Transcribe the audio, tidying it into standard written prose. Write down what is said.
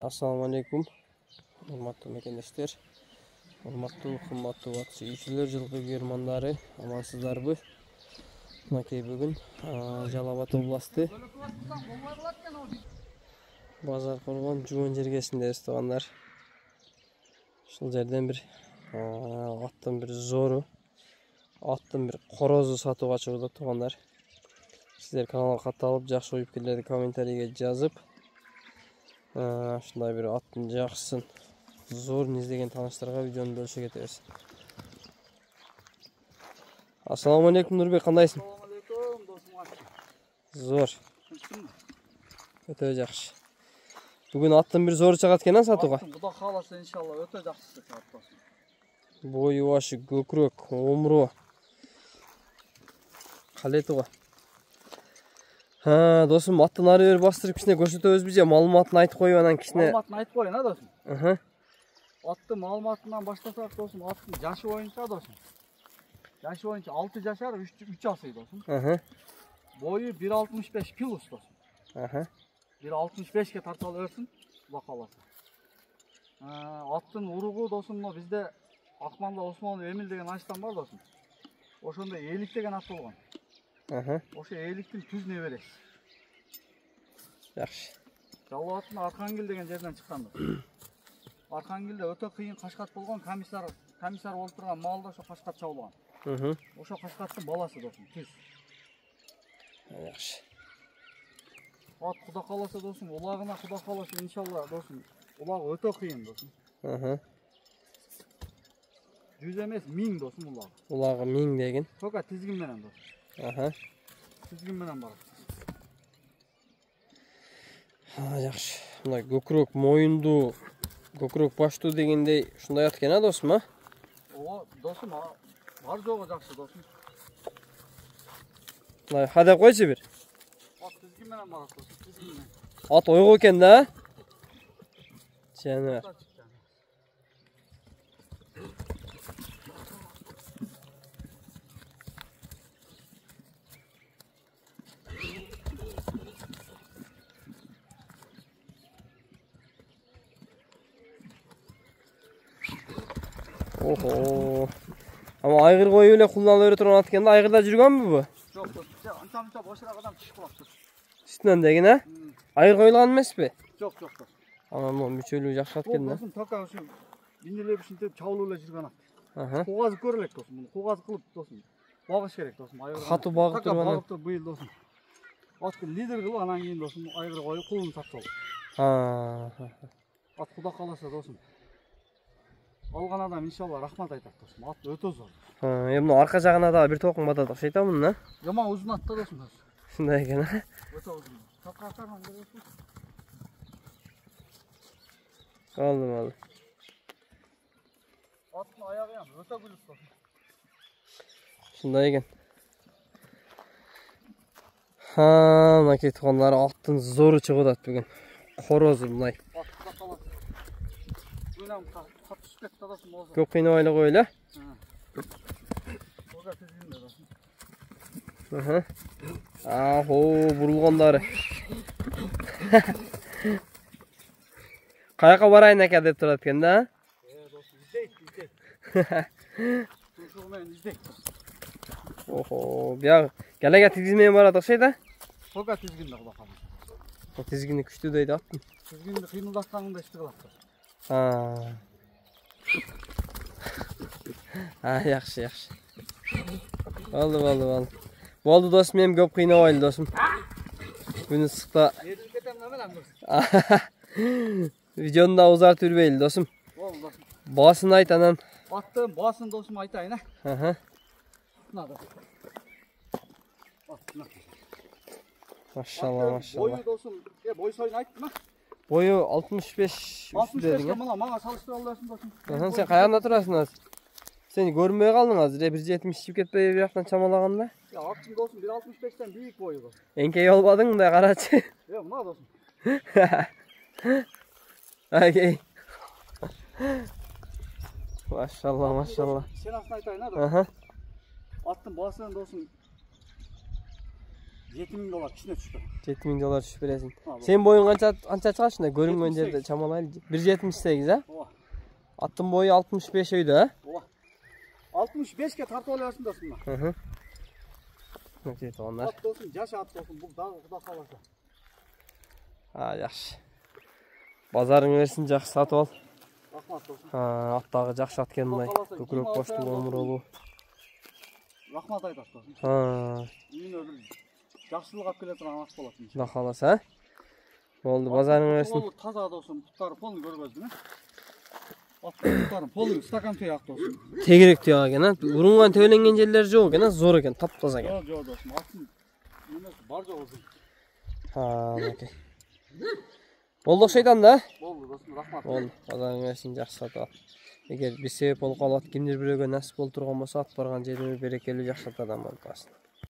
Assalamu alaikum. Hurmatlı mekendeshler. Hurmatlı kımmatlı vatçı işçiler, жылкы germandары, amansızlarбы? Мынакей бүгүн Жалал Абад областы Базар Коргон Жуон жергесиндебиз туугандар. Ушул жерден бир аттын бир зору, аттын бир корозу сатууга чыгды туугандар. Сиздер каналга катталып, жакшы ой пикирлерди комментарийге жазып, ушундай бир аттын жакшысын зорун издеген тааныштарга видеону бөлүшө кетебиз. Assalamu alaikum Нурбек, кандайсың? Assalamu alaikum досум. Зор. Өтө жакшы. Бүгүн аттын бир зору чыгат экен сатууга. Кудай кааласа иншалла өтө жакшысы чыгат досум. Бою башы көкүрөк, омуру. Калетуга. Досум, аттын ары бери бастырып кичине көрсөтөбүзбү же маалыматын айтып коюп анан кичине? Маалыматын айтып коюн, досум. Аттын маалыматынан баштасак досум, аттын жашы боюнча досум. Жашы боюнча 6 жашар, 3 асый досум. Бою 1.65 плюс досум. 1.65ке тарталы өрсүн, Кудай кааласа. Аттын уругу досум, бизде Акманда Осмонов Эмил деген аштан бар досум. Ошондо Элик деген ат болгон. Ошо Эликтин түз неберesi. Жакшы. Жалал Абадтын Архангел деген жерден чыккан досум. Архангелде өтө кыйын кашкат болгон, комиссар болуп турган маалда ошо кашкат чабылган. Ошо кашкаттын баласы досум, түз. Жакшы. Ат Кудай кааласа досум, улагына Кудай кааласа иншалла досум. Улагы өтө кыйын досум. 100 эмес 1000 досум улагы. Улагы 1000 деген. Тока тизгин менен досум. Тизгин менен бар. Жакшы. Мындай көкүрөк моюнду, көкүрөк баштуу дегендей ушундай ат экен, досум, Ооба, досум, бар жогу жакшы досум. Мындай хадап койчу бир. Ат тизгин менен барат досум, тизгин менен. Ат ойго экен да? Жана. Охо. Ama aygır koyu öyle kullanılıyor turun atken de aygırda жүргөн mü bu? Yok dosum, ança boşuna kadar çiş kulak dosum. Üstünden de yine. Aygır koyulgan emes mi? Yok dosum. Ama bu müçölüğü jakşı atken de. Dosum taka şu bindiler biçintip çavuluyla жүргөн at. Kogazı körelek dosum bunu. Kogazı kılıp dosum. Bağış gerek dosum. Katı bağıp durgan. Taka bağıp bıyıl dosum. Atkı lider kılıp anan keyin dosum aygır koyu kulunu satып At Kудай кааласа досum. Алган адам иншалла рахмат айтат досum. Ат өтө зор. Эмне арка жагына да бир токун батат окшойт да муну, Жаман узун ат да досum. Ушундай экен, Өтө узун. Такатардан көрөсүз. Алдым. Аттын аягы ham өтө күлүп досum. Ушундай экен. Мынакей туугандар, аттын зору чыгып атат бүгүн. Корозу мындай. Көп кыйнабайлы кой эле. Бурулгондору. Каяка барайын ака деп турат экен да? Охо, бияк келеге тизгинмен барат окшойт да? Тока тизгинде Кудай кааласа. Тизгини күчтүү дейт аттын. Тизгинди кыймылдатканында ишти кылат. Жакшы. Болду. Болду досум, эми көп кыйнабайлы досум. Күн ысыкта. Ээрчип кетем неменен досум? Видеону да узартып жүрбөйлү досум. Болду досум. Баасын айт анан. Аттын баасын досум айтайын, Мына да. Машалла. Бою досум, бой союн айттым, Бою 65 үстү дедиң, мына мага салыштырып аласың досум. Сен каягында турасың азыр? Сени көрүнбөй калдың азыр, 1.70 чип кетпей бир жактан чамалаганда? Аттын досум 1.65тен бийик бою досум. Эңкей болбадың мындай карачы? Мына досум. Окей. Машалла. Сен астын айтайын, досум. Аттын баасын досум $7000 kişine düştü. $7000 düşüp berесиң. Ha, Sen boyun qancha чыгашында? Көрүнгөн жерде чамалайлы 1.78 а? Ооба. Аттын boyu 65 өйдө а? Ооба. 65ке тартып аласың досым. Hı. Окей, toğanlar. Ат досым, жаш ат досым. Бул дагы Кудай кааласа. Ha, yaxşı. Bazarың versin, жақсы сатып ал. Рахмат досым. Аттағы жақсы ат екен мындай. Көкірек баштың омырауы. Рахмат айтат досым. Үйүнө бир жакшылык алып келе турган ат болот. Құда қаласа, а? Болды, базарың верsin. Ол таза досым, буттары полный көргөздүң, а? Буттары полный стакан туяк досым. Тегерек туяк екен, а? Урунған төленген жерлер жоқ екен, а? Зор екен, тап-таза екен. Жок досым, аттын немеси бар жок өзү. Окей. Болды окшойт да? Болду досым, рахмат. Болды, базарың верsin, жақсы сатып ал. Егер bir себеп болуп калып, кимдир бирөөгө насип болуп турган болсо, ат барган жериме берекелүү жакшы адам болуп калсын.